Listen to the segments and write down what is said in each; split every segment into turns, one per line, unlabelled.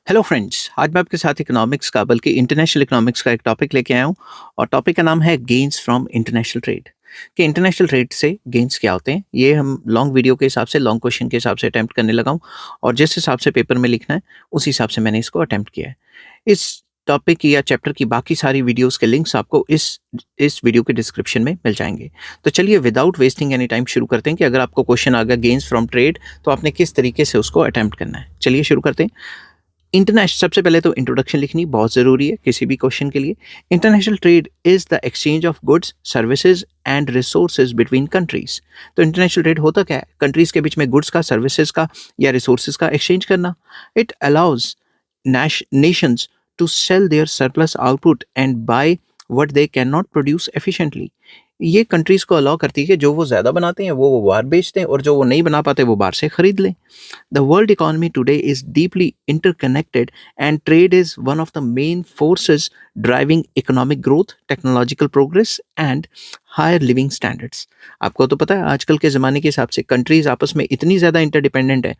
Hello friends, आज मैं आपके साथ इकोनॉमिक्स का बल्कि इंटरनेशनल इकोनॉमिक्स का एक टॉपिक लेके आया हूँ। और टॉपिक का नाम है गेन्स फ्रॉम इंटरनेशनल ट्रेड। कि इंटरनेशनल ट्रेड से गेन्स क्या होते हैं, ये हम लॉन्ग वीडियो के हिसाब से, लॉन्ग क्वेश्चन के हिसाब से अटेम्प्ट करने लगा हूँ। और जिस हिसाब से पेपर में लिखना है उस हिसाब से मैंने इसको अटेम्प्ट किया है। इस टॉपिक की या चैप्टर की बाकी सारी वीडियोस के लिंक्स आपको इस वीडियो के डिस्क्रिप्शन में मिल जाएंगे। तो चलिए विदाउट वेस्टिंग एनी टाइम शुरू करते हैं कि अगर आपको क्वेश्चन आ गया गेन्स फ्रॉम ट्रेड तो आपने किस तरीके से उसको अटेम्प्ट करना है। चलिए शुरू करते हैं। इंटरनेशनल, सबसे पहले तो इंट्रोडक्शन लिखनी बहुत ज़रूरी है किसी भी क्वेश्चन के लिए। International trade is the exchange of goods, services and resources between countries. तो इंटरनेशनल ट्रेड होता क्या है? कंट्रीज के बीच में गुड्स का, सर्विसेज का या रिसोर्सेज का एक्सचेंज करना। It allows nations to sell their surplus output and buy what they cannot produce efficiently। ये कंट्रीज को अलाउ करती है कि जो वो ज़्यादा बनाते हैं वो बाहर बेचते हैं, और जो वो नहीं बना पाते वो बाहर से खरीद लें। The world economy today is deeply interconnected and trade is one of the main forces driving economic growth, technological progress and higher living standards. आपको तो पता है आजकल के ज़माने के हिसाब से कंट्रीज आपस में इतनी ज़्यादा इंटरडिपेंडेंट है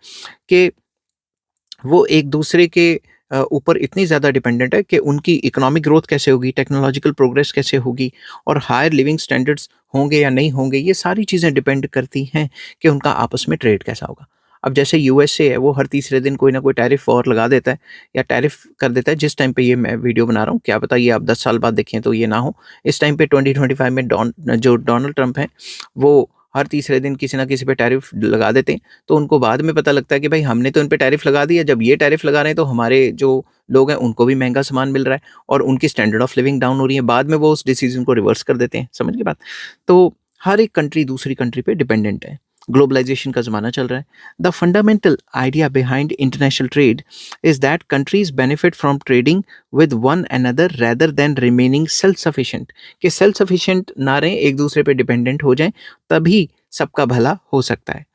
कि वो एक दूसरे के ऊपर इतनी ज़्यादा डिपेंडेंट है कि उनकी इकोनॉमिक ग्रोथ कैसे होगी, टेक्नोलॉजिकल प्रोग्रेस कैसे होगी और हायर लिविंग स्टैंडर्ड्स होंगे या नहीं होंगे, ये सारी चीज़ें डिपेंड करती हैं कि उनका आपस में ट्रेड कैसा होगा। अब जैसे यूएसए है, वो हर तीसरे दिन कोई ना कोई टैरिफ और लगा देता है या टैरिफ कर देता है। जिस टाइम पे ये मैं वीडियो बना रहा हूँ, क्या पता ये आप 10 साल बाद देखें तो ये ना हो। इस टाइम पे 2025 में जो डोनाल्ड ट्रंप हैं, वो हर तीसरे दिन किसी ना किसी पे टैरिफ लगा देते हैं। तो उनको बाद में पता लगता है कि भाई हमने तो इन पे टैरिफ लगा दिया, जब ये टैरिफ लगा रहे हैं तो हमारे जो लोग हैं उनको भी महंगा सामान मिल रहा है और उनकी स्टैंडर्ड ऑफ लिविंग डाउन हो रही है। बाद में वो उस डिसीजन को रिवर्स कर देते हैं। समझ गए बात? तो हर एक कंट्री दूसरी कंट्री पे डिपेंडेंट है। ग्लोबलाइजेशन का ज़माना चल रहा है। The fundamental idea behind international trade is that countries benefit from trading with one another rather than remaining self sufficient. कि सेल्फ सफिशिएंट ना रहें, एक दूसरे पे डिपेंडेंट हो जाएं, तभी सबका भला हो सकता है।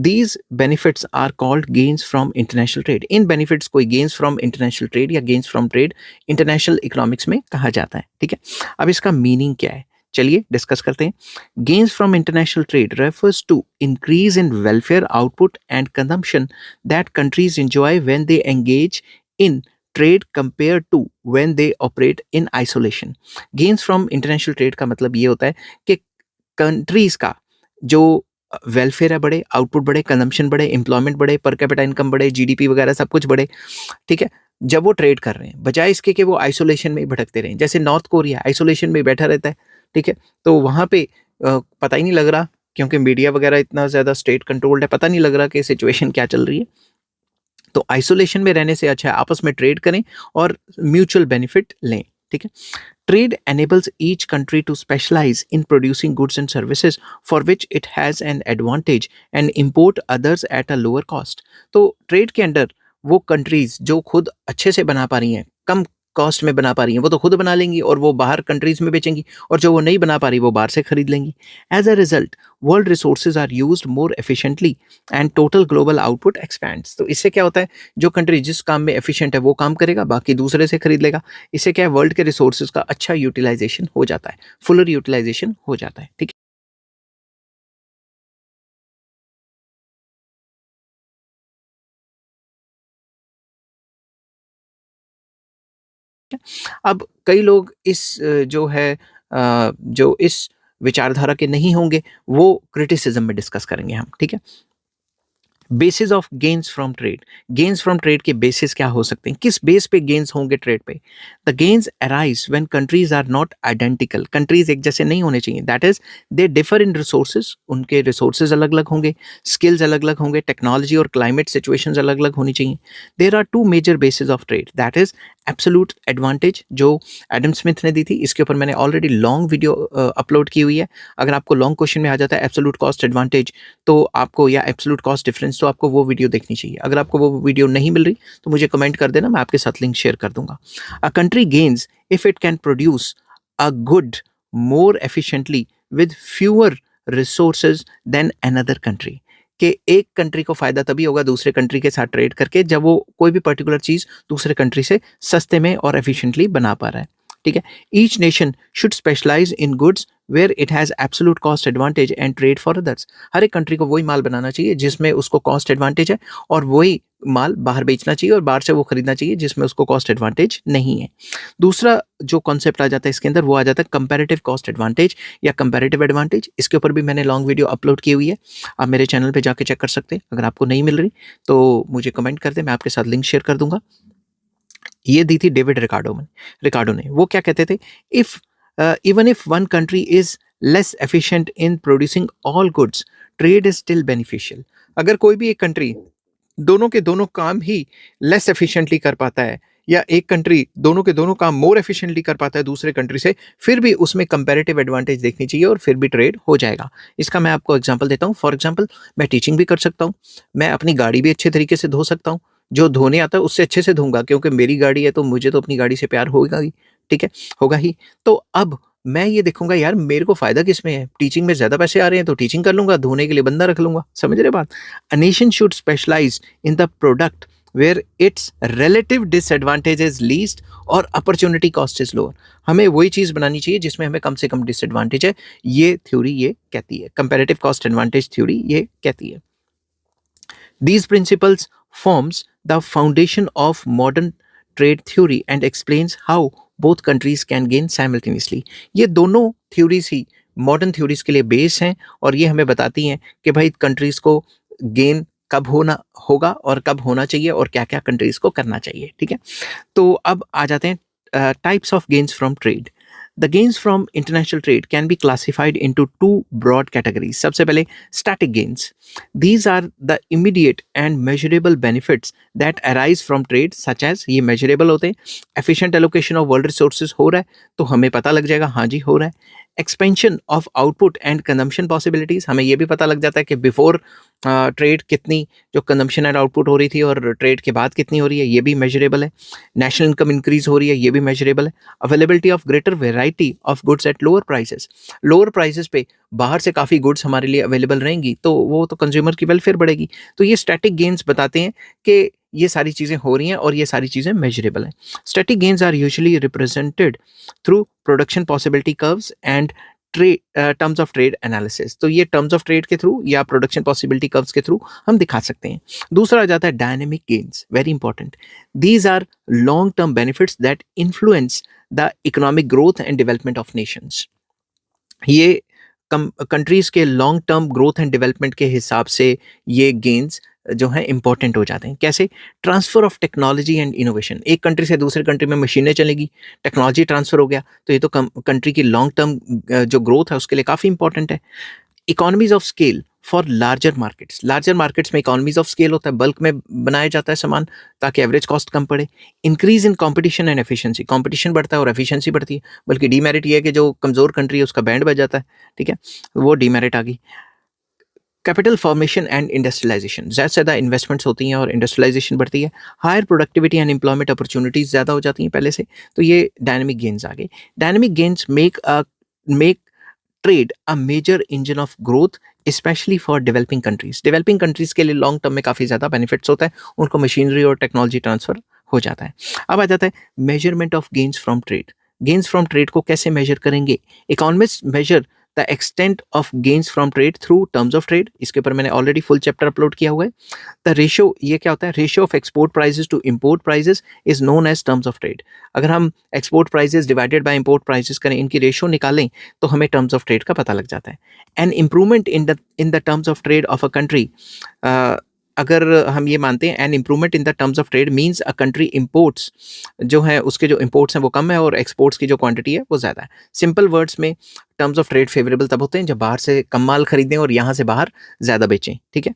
These benefits are called gains from international trade। In benefits को gains from international trade या gains from trade international economics में कहा जाता है। ठीक है, अब इसका मीनिंग क्या है, चलिए डिस्कस करते हैं। Gains from international trade refers to increase in welfare output and consumption that countries enjoy when they engage in trade compared to when they operate in isolation। Gains from international trade का मतलब ये होता है कि countries का जो welfare है बढ़े, आउटपुट बढ़े, कंजम्पशन बढ़े, एम्प्लॉयमेंट बढ़े, पर कैपिटा इनकम बढ़े, जीडीपी वगैरह सब कुछ बढ़े। ठीक है, जब वो ट्रेड कर रहे हैं, बजाय इसके कि वो आइसोलेशन में ही भटकते रहें। जैसे नॉर्थ कोरिया आइसोलेशन में बैठा रहता है, ठीक है, तो वहाँ पे पता ही नहीं लग रहा, क्योंकि मीडिया वगैरह इतना ज़्यादा स्टेट कंट्रोल्ड है, पता नहीं लग रहा कि सिचुएशन क्या चल रही है। तो आइसोलेशन में रहने से अच्छा है आपस में ट्रेड करें और म्यूचुअल बेनिफिट लें। ठीक है, trade enables each country to specialize in producing goods and services for which it has an advantage and import others at a lower cost। तो ट्रेड के अंडर वो कंट्रीज जो खुद अच्छे से बना पा रही हैं, कम कॉस्ट में बना पा रही हैं, वो तो खुद बना लेंगी और वो बाहर कंट्रीज में बेचेंगी, और जो वो नहीं बना पा रही वो बाहर से खरीद लेंगी। As a result world resources are used more efficiently and total global output expands. तो इससे क्या होता है, जो कंट्री जिस काम में एफिशिएंट है वो काम करेगा, बाकी दूसरे से खरीद लेगा। इससे क्या है, वर्ल्ड के रिसोर्सेज का अच्छा यूटिलाइजेशन हो जाता है, फुलर यूटिलाइजेशन हो जाता है। ठीक है, अब कई लोग इस जो इस विचारधारा के नहीं होंगे, वो क्रिटिसिज्म में डिस्कस करेंगे हम। ठीक है, basis of gains from trade. Gains from trade के बेसिस क्या हो सकते हैं, किस बेस पे गेन्स होंगे ट्रेड पे? The gains arise when countries are not identical. Countries एक जैसे नहीं होने चाहिए। That is they differ in resources, उनके रिसोर्सेज अलग अलग होंगे, स्किल्स अलग अलग होंगे, टेक्नोलॉजी और क्लाइमेट सिचुएशंस अलग अलग होनी चाहिए। There are two major basis of trade, that is absolute advantage जो एडम स्मिथ ने दी थी। इसके ऊपर मैंने ऑलरेडी लॉन्ग वीडियो अपलोड की हुई है। अगर आपको लॉन्ग क्वेश्चन में आ जाता है एब्सोल्यूट कॉस्ट एडवांटेज, तो आपको, या एब्सोल्यूट कॉस्ट डिफरेंस, तो आपको वो वीडियो देखनी चाहिए। अगर आपको वो वीडियो नहीं मिल रही तो मुझे कमेंट कर देना, मैं आपके साथ लिंक शेयर कर दूंगा। A country gains if it can produce a good more efficiently with fewer resources than another country. कि एक कंट्री को फायदा तभी होगा दूसरे कंट्री के साथ ट्रेड करके, जब वो कोई भी पर्टिकुलर चीज दूसरे कंट्री से सस्ते में और एफिशिएंटली बना पा रहा है। ठीक है। Each nation should specialise in goods where it has absolute cost advantage and trade for others. हर एक कंट्री को वही माल बनाना चाहिए जिसमें उसको कॉस्ट एडवांटेज है, और वही माल बाहर बेचना चाहिए और बाहर से वो खरीदना चाहिए जिसमें उसको कॉस्ट एडवांटेज नहीं है। दूसरा जो कॉन्सेप्ट आ जाता है इसके अंदर, वो आ जाता है कंपैरेटिव कॉस्ट एडवांटेज या कंपैरेटिव एडवांटेज। इसके ऊपर भी मैंने लॉन्ग वीडियो अपलोड की हुई है, आप मेरे चैनल पे जाके चेक कर सकते हैं। अगर आपको नहीं मिल रही तो मुझे कमेंट कर दें, मैं आपके साथ लिंक शेयर कर दूंगा। ये दी थी डेविड रिकार्डो ने। वो क्या कहते थे, if even if one country is less efficient in producing all goods, trade is still beneficial. अगर कोई भी एक कंट्री दोनों के दोनों काम ही लेस एफिशिएंटली कर पाता है, या एक कंट्री दोनों के दोनों काम मोर एफिशिएंटली कर पाता है दूसरे कंट्री से, फिर भी उसमें कंपैरेटिव एडवांटेज देखनी चाहिए और फिर भी ट्रेड हो जाएगा। इसका मैं आपको एग्जांपल देता हूँ। फॉर एग्जांपल, मैं टीचिंग भी कर सकता हूँ, मैं अपनी गाड़ी भी अच्छे तरीके से धो सकता हूँ। जो धोने आता है उससे अच्छे से धोऊंगा, क्योंकि मेरी गाड़ी है तो मुझे तो अपनी गाड़ी से प्यार होगा ही, ठीक है, होगा ही। तो अब मैं ये देखूंगा यार मेरे को फायदा किसमें है, टीचिंग में ज्यादा पैसे आ रहे हैं तो टीचिंग कर लूंगा, धोने के लिए बंदा रख लूंगा। समझ रहे बात? A nation should specialise in the product where its relative disadvantage is least और अपॉर्चुनिटी कॉस्ट इज लोअर। हमें वही चीज बनानी चाहिए जिसमें हमें कम से कम डिसएडवांटेज है। ये थ्योरी ये कहती है, कंपैरेटिव कॉस्ट एडवांटेज थ्योरी ये कहती है। These principles forms the foundation of modern trade theory and explains how both countries can gain simultaneously. ये दोनों थ्योरीज ही मॉडर्न थ्योरीज के लिए बेस हैं, और ये हमें बताती हैं कि भाई कंट्रीज को गेन कब होना होगा और कब होना चाहिए और क्या क्या कंट्रीज को करना चाहिए। ठीक है, तो अब आ जाते हैं types of gains from trade. The gains from international trade can be classified into two broad categories. सबसे पहले static gains. These are the immediate and measurable benefits that arise from trade, such as ये measurable होते हैं, efficient allocation of world resources हो रहा है तो हमें पता लग जाएगा हाँ जी हो रहा है। Expansion of output and consumption possibilities, हमें ये भी पता लग जाता है कि बिफोर ट्रेड कितनी जो कंजम्पशन एंड आउटपुट हो रही थी और ट्रेड के बाद कितनी हो रही है, ये भी मेजरेबल है। नेशनल इनकम इंक्रीज हो रही है, ये भी मेजरेबल है। Availability of greater variety of goods at lower prices, lower prices पे बाहर से काफ़ी गुड्स हमारे लिए अवेलेबल रहेंगी तो वो तो कंज्यूमर की वेलफेयर बढ़ेगी। तो ये स्टैटिक गेन्स बताते हैं कि ये सारी चीज़ें हो रही हैं और ये सारी चीज़ें मेजरेबल हैं। Static gains are usually represented through production possibility curves and terms of trade analysis. तो ये टर्म्स ऑफ ट्रेड के थ्रू या प्रोडक्शन पॉसिबिलिटी कर्व्स के थ्रू हम दिखा सकते हैं। दूसरा आ जाता है dynamic gains, very important. These are long term benefits that influence the economic growth and development of nations. ये कंट्रीज के long term growth and development के हिसाब से ये गेन्स जो हैं इंपॉर्टेंट हो जाते हैं। कैसे? Transfer of technology and innovation, एक कंट्री से दूसरे कंट्री में मशीनें चलेगी, टेक्नोलॉजी ट्रांसफर हो गया तो ये तो कंट्री की लॉन्ग टर्म जो ग्रोथ है उसके लिए काफ़ी इंपॉर्टेंट है। Economies of scale for larger markets, larger markets में इकोनॉमीज ऑफ स्केल होता है, बल्क में बनाया जाता है सामान ताकि एवरेज कॉस्ट कम पड़े। Increase in competition and efficiency, competition बढ़ता है और एफिशिएंसी बढ़ती है। बल्कि डीमेरिट ये है कि जो कमज़ोर कंट्री है उसका बैंड बज जाता है, ठीक है, वो डीमेरिट आ गई। कैपिटल फॉर्मेशन एंड इंडस्ट्रियलाइजेशन, ज़्यादा से ज़्यादा इन्वेस्टमेंट्स होती हैं और इंडस्ट्रियलाइजेशन बढ़ती है। Higher productivity and employment opportunities ज़्यादा हो जाती हैं पहले से, तो ये डायनेमिक गेन्स आ गए। Dynamic gains make trade a major engine of growth specially for developing countries. Developing countries के लिए लॉन्ग टर्म में काफ़ी ज़्यादा बेनिफिट्स होता है, उनको मशीनरी और टेक्नोलॉजी ट्रांसफर हो जाता है। अब आ जाता है measurement of gains from trade. Gains from trade को कैसे मेजर करेंगे? Economist measure the extent of gains from trade through terms of trade. इसके ऊपर मैंने ऑलरेडी फुल चैप्टर अपलोड किया हुआ है। द रेशियो, ये क्या होता है? Ratio of export prices to import prices is known as terms of trade. अगर हम export prices divided by import prices करें, इनकी रेशियो निकालें तो हमें टर्म्स ऑफ ट्रेड का पता लग जाता है। An improvement in the terms of trade of a country, अगर हम ये मानते हैं an improvement in the terms of trade means a country imports, जो है उसके जो इंपोर्ट्स हैं वो कम है और एक्सपोर्ट्स की जो क्वांटिटी है वो ज़्यादा है। सिंपल वर्ड्स में टर्म्स ऑफ ट्रेड फेवरेबल तब होते हैं जब बाहर से कम माल खरीदें और यहाँ से बाहर ज़्यादा बेचें, ठीक है।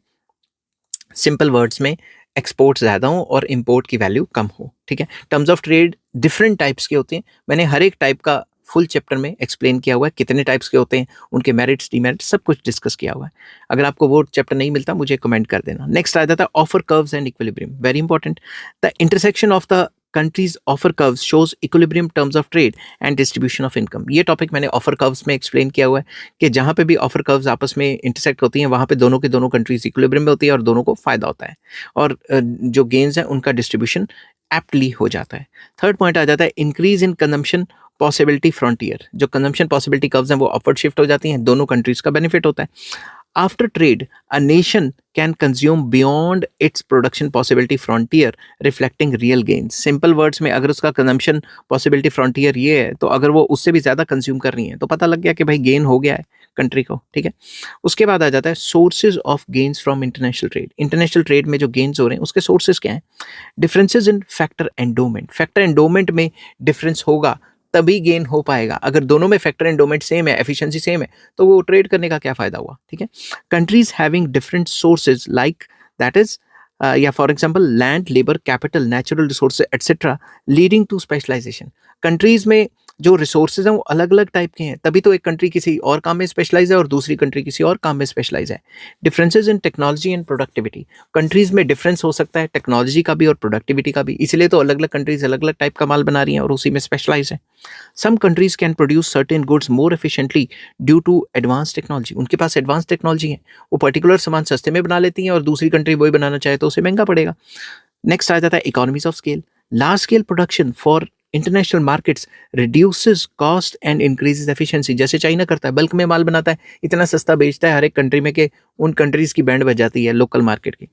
सिंपल वर्ड्स में एक्सपोर्ट ज़्यादा हो और इंपोर्ट की वैल्यू कम हो, ठीक है। Terms of trade different types के होते हैं, मैंने हर एक टाइप का फुल चैप्टर में एक्सप्लेन किया हुआ है, कितने टाइप्स के होते हैं, उनके मेरिट्स डीमेरिट्स सब कुछ डिस्कस किया हुआ है। अगर आपको वो चैप्टर नहीं मिलता मुझे कमेंट कर देना। नेक्स्ट आ जाता है offer curves and equilibrium, very important. The intersection of the countries offer curves shows equilibrium terms of trade and distribution of income. ये टॉपिक मैंने ऑफर कर्व्स में एक्सप्लेन किया हुआ है कि जहाँ पे भी ऑफर कर्व्स आपस में इंटरसेक्ट होती हैं वहाँ पे दोनों के दोनों कंट्रीज इक्विलिब्रियम में होती है और दोनों को फायदा होता है और जो गेन्स हैं उनका डिस्ट्रीब्यूशन एप्टली हो जाता है। थर्ड पॉइंट आ जाता है increase in consumption possibility frontier, जो कंजम्पशन पॉसिबिलिटी कर्व्स हैं वो अपवर्ड शिफ्ट हो जाती हैं, दोनों कंट्रीज का बेनिफिट होता है। After trade a nation can consume beyond its production possibility frontier reflecting real gains. Simple words में अगर उसका कंजम्पशन पॉसिबिलिटी फ्रंटियर ये है, तो अगर वो उससे भी ज़्यादा कंज्यूम कर रही हैं तो पता लग गया कि भाई गेन हो गया है कंट्री को, ठीक है। उसके बाद आ जाता है sources of gains from international trade. International trade में जो गेन्स हो रहे हैं उसके सोर्सेज क्या हैं? Differences in factor endowment. Factor endowment में डिफरेंस होगा तभी गेन हो पाएगा। अगर दोनों में फैक्टर एंडोमेंट सेम है, एफिशिएंसी सेम है, तो वो ट्रेड करने का क्या फायदा हुआ, ठीक है। Countries having different sources like that is या for example land, labour, capital, natural resources etcetera leading to specialisation. Countries में जो रिसोर्सेज हैं वो अलग अलग टाइप के हैं, तभी तो एक कंट्री किसी और काम में स्पेशलाइज है और दूसरी कंट्री किसी और काम में स्पेशलाइज है। Differences in technology and productivity. Countries में डिफरेंस हो सकता है टेक्नोलॉजी का भी और प्रोडक्टिविटी का भी, इसलिए तो अलग अलग कंट्रीज अलग अलग टाइप का माल बना रही हैं और उसी में स्पेशलाइज है। Some countries can produce certain goods more efficiently due to advance technology. उनके पास एडवांस टेक्नोलॉजी है, वो पर्टिकुलर सामान सस्ते में बना लेती हैं और दूसरी कंट्री वही बनाना चाहे तो उसे महंगा पड़ेगा। नेक्स्ट आ जाता है economies of scale. Large scale production for international markets reduces cost and increases efficiency. जैसे चाइना करता है, बल्क में माल बनाता है, इतना सस्ता बेचता है हर एक कंट्री में कि उन कंट्रीज की बैंड बज जाती है लोकल मार्केट की।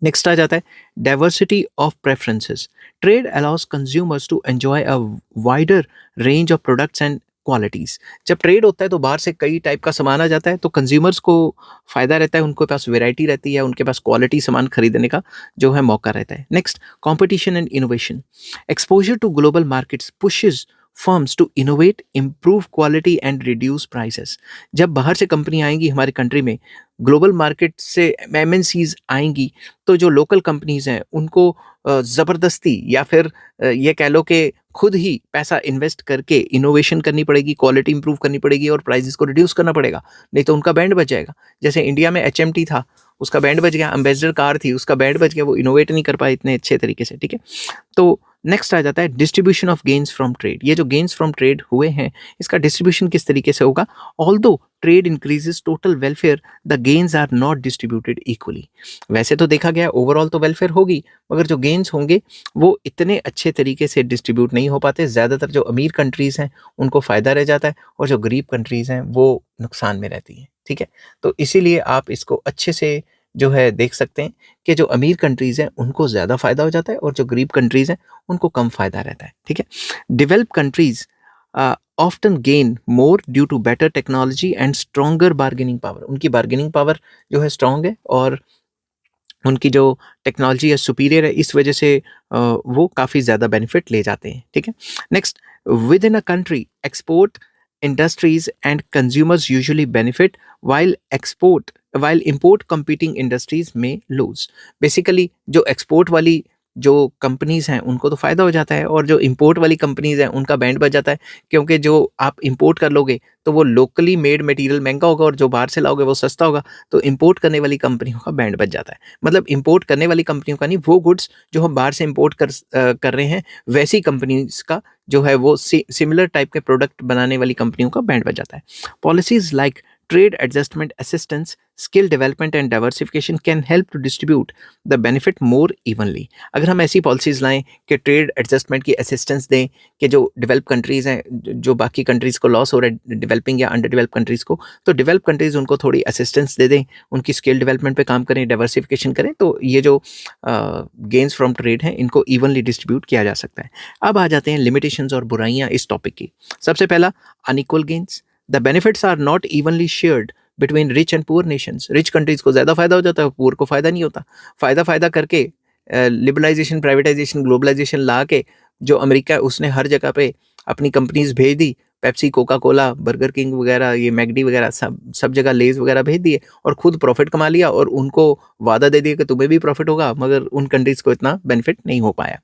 नेक्स्ट आ जाता है diversity of preferences. Trade allows consumers to enjoy a wider range of products and qualities. जब ट्रेड होता है तो बाहर से कई टाइप का सामान आ जाता है, तो कंज्यूमर्स को फायदा रहता है, उनके पास वैरायटी रहती है, उनके पास क्वालिटी सामान खरीदने का जो है मौका रहता है। Next competition and innovation. Exposure to global markets pushes firms to innovate, improve quality and reduce prices. जब बाहर से कंपनी आएंगी हमारी कंट्री में, ग्लोबल मार्केट से एमएनसीज आएंगी, तो जो लोकल कंपनीज हैं उनको ज़बरदस्ती या फिर ये कह लो कि खुद ही पैसा इन्वेस्ट करके इनोवेशन करनी पड़ेगी, क्वालिटी इंप्रूव करनी पड़ेगी और प्राइसेस को रिड्यूस करना पड़ेगा, नहीं तो उनका बैंड बच जाएगा। जैसे इंडिया में एचएमटी था, उसका बैंड बच गया, एम्बेसडर कार थी, उसका बैंड बच गया, वो इनोवेट नहीं कर पाए इतने अच्छे तरीके से, ठीक है। तो नेक्स्ट आ जाता है distribution of gains from trade. ये जो गेन्स फ्रॉम ट्रेड हुए हैं, इसका डिस्ट्रीब्यूशन किस तरीके से होगा? Although trade increases total welfare, the gains are not distributed equally. वैसे तो देखा गया ओवरऑल तो वेलफेयर होगी, मगर जो गेन्स होंगे वो इतने अच्छे तरीके से डिस्ट्रीब्यूट नहीं हो पाते। ज़्यादातर जो अमीर कंट्रीज़ हैं उनको फ़ायदा रह जाता है और जो गरीब कंट्रीज़ हैं वो नुकसान में रहती हैं, ठीक है। तो इसीलिए आप इसको अच्छे से जो है देख सकते हैं कि जो अमीर कंट्रीज़ हैं उनको ज़्यादा फ़ायदा हो जाता है और जो गरीब कंट्रीज़ हैं उनको कम फ़ायदा रहता है, ठीक है। Developed countries often gain more due to better technology and stronger bargaining power. उनकी बार्गेनिंग पावर जो है स्ट्रॉन्ग है और उनकी जो टेक्नोलॉजी है सुपीरियर है, इस वजह से वो काफ़ी ज़्यादा बेनिफिट ले जाते हैं, ठीक है। Next, with in a country export industries and consumers usually benefit while import competing industries may lose। Basically जो एक्सपोर्ट वाली जो कंपनीज हैं उनको तो फ़ायदा हो जाता है और जो इंपोर्ट वाली कंपनीज हैं उनका बैंड बच जाता है, क्योंकि जो आप इंपोर्ट कर लोगे तो वो लोकली मेड मटेरियल महंगा होगा और जो बाहर से लाओगे वो सस्ता होगा, तो इंपोर्ट करने वाली कंपनियों का बैंड बच जाता है। मतलब इंपोर्ट करने वाली कंपनियों का नहीं, वो गुड्स जो हम बाहर से इंपोर्ट कर रहे हैं वैसी कंपनीज का जो है वो सिमिलर टाइप के प्रोडक्ट बनाने वाली कंपनियों का बैंड बच जाता है। Policies like trade adjustment assistance, skill development and diversification can help to distribute the benefit more evenly। अगर हम ऐसी पॉलिसीज़ लाएं कि ट्रेड एडजस्टमेंट की असिस्टेंस दें कि जो डेवलप कंट्रीज़ हैं, जो बाकी कंट्रीज़ को लॉस हो रहा है डेवलपिंग या अंडर डेवलप कंट्रीज़ को, तो डेवलप कंट्रीज़ उनको थोड़ी असिस्टेंस दे दें, उनकी स्किल डेवलपमेंट पे काम करें, डाइवर्सिफिकेशन करें, तो ये जो गेन्स फ्रॉम ट्रेड हैं इनको इवनली डिस्ट्रीब्यूट किया जा सकता है। अब आ जाते हैं लिमिटेशंस और बुराइयाँ इस टॉपिक की। सबसे पहला, unequal gains. The benefits are not evenly shared between rich and poor nations। Rich countries को ज़्यादा फायदा हो जाता है, पुअर को फायदा नहीं होता। फायदा करके लिबरलाइजेशन, प्राइवेटाइजेशन, ग्लोबलाइजेशन ला के जो अमेरिका है उसने हर जगह पे अपनी कंपनीज भेज दी, Pepsi, Coca Cola, burger King वगैरह, ये मैकडी वगैरह सब जगह लेज वगैरह भेज दिए और खुद प्रॉफिट कमा लिया और उनको वादा दे दिया कि तुम्हें भी प्रॉफिट होगा, मगर उन कंट्रीज को इतना बेनिफिट नहीं हो पाया।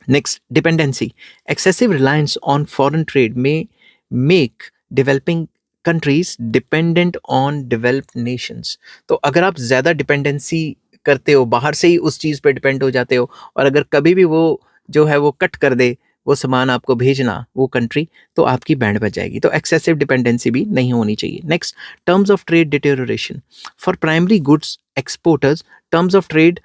Next, dependency. Excessive reliance on foreign trade में make developing countries dependent on developed nations. तो अगर आप ज़्यादा डिपेंडेंसी करते हो, बाहर से ही उस चीज़ पे डिपेंड हो जाते हो, और अगर कभी भी वो जो है वो कट कर दे वो सामान आपको भेजना वो कंट्री, तो आपकी बैंड बच जाएगी। तो एक्सेसिव डिपेंडेंसी भी नहीं होनी चाहिए। Next, terms of trade deterioration. For primary goods exporters, terms of trade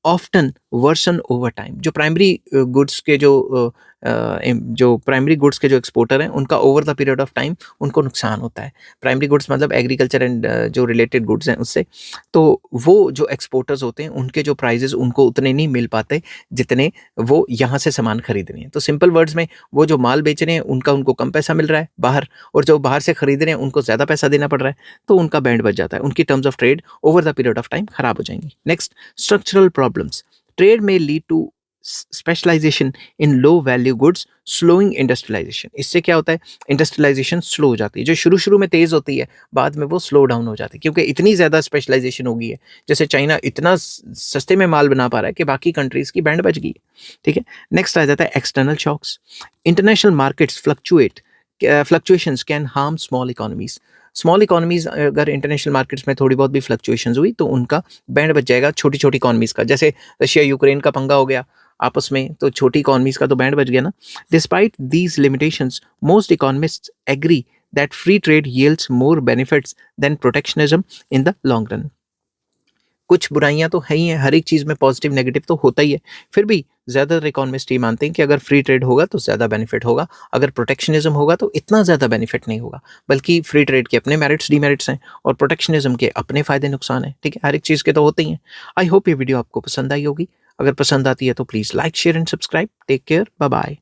often worsen over time. जो प्राइमरी गुड्स के जो प्राइमरी गुड्स के जो एक्सपोर्टर हैं उनका over the period of time उनको नुकसान होता है। प्राइमरी गुड्स मतलब एग्रीकल्चर एंड जो रिलेटेड गुड्स हैं उससे। तो वो जो एक्सपोर्टर्स होते हैं उनके जो प्राइजेस उनको उतने नहीं मिल पाते जितने वो यहाँ से सामान खरीद रहे हैं। तो सिंपल वर्ड्स में वो जो माल बेच रहे हैं उनको कम पैसा मिल रहा है बाहर, और जो बाहर से खरीद रहे हैं उनको ज़्यादा पैसा देना पड़ रहा है, तो उनका बैंड बच जाता है, उनकी terms of trade over the period of time खराब हो जाएंगी। Next, structural problems. ट्रेड में lead to specialisation in low value goods, slowing industrialisation. इससे क्या होता है, इंडस्ट्रियलाइजेशन स्लो हो जाती है। जो शुरू शुरू में तेज होती है बाद में वो स्लो डाउन हो जाती है, क्योंकि इतनी ज़्यादा स्पेशलाइजेशन हो गई है। जैसे चाइना इतना सस्ते में माल बना पा रहा है कि बाकी कंट्रीज़ की बैंड बच गई है। ठीक है, नेक्स्ट आ जाता है external shocks. International markets fluctuations can harm small economies. Small economies अगर इंटरनेशनल मार्केट्स में थोड़ी बहुत भी फ्लक्चुएशंस हुई तो उनका बैंड बच जाएगा छोटी छोटी इकोनॉमीज का। जैसे रशिया यूक्रेन का पंगा हो गया आपस में, तो छोटी इकोनॉमीज का तो बैंड बच गया ना। Despite these limitations, most economists agree that free trade yields more benefits than protectionism in the long run। कुछ बुराइयां तो है ही हैं, हर एक चीज़ में पॉजिटिव नेगेटिव तो होता ही है, फिर भी ज़्यादातर इकोनॉमिस्ट ये मानते हैं कि अगर फ्री ट्रेड होगा तो ज़्यादा बेनिफिट होगा, अगर प्रोटेक्शनिज्म होगा तो इतना ज़्यादा बेनिफिट नहीं होगा। बल्कि फ्री ट्रेड के अपने मेरिट्स डीमेरिट्स हैं और प्रोटेक्शनिज्म के अपने फ़ायदे नुकसान हैं। ठीक है, हर एक चीज़ के तो होते ही हैं। आई होप ये वीडियो आपको पसंद आई होगी। अगर पसंद आती है तो please like share and subscribe. Take care, bye bye.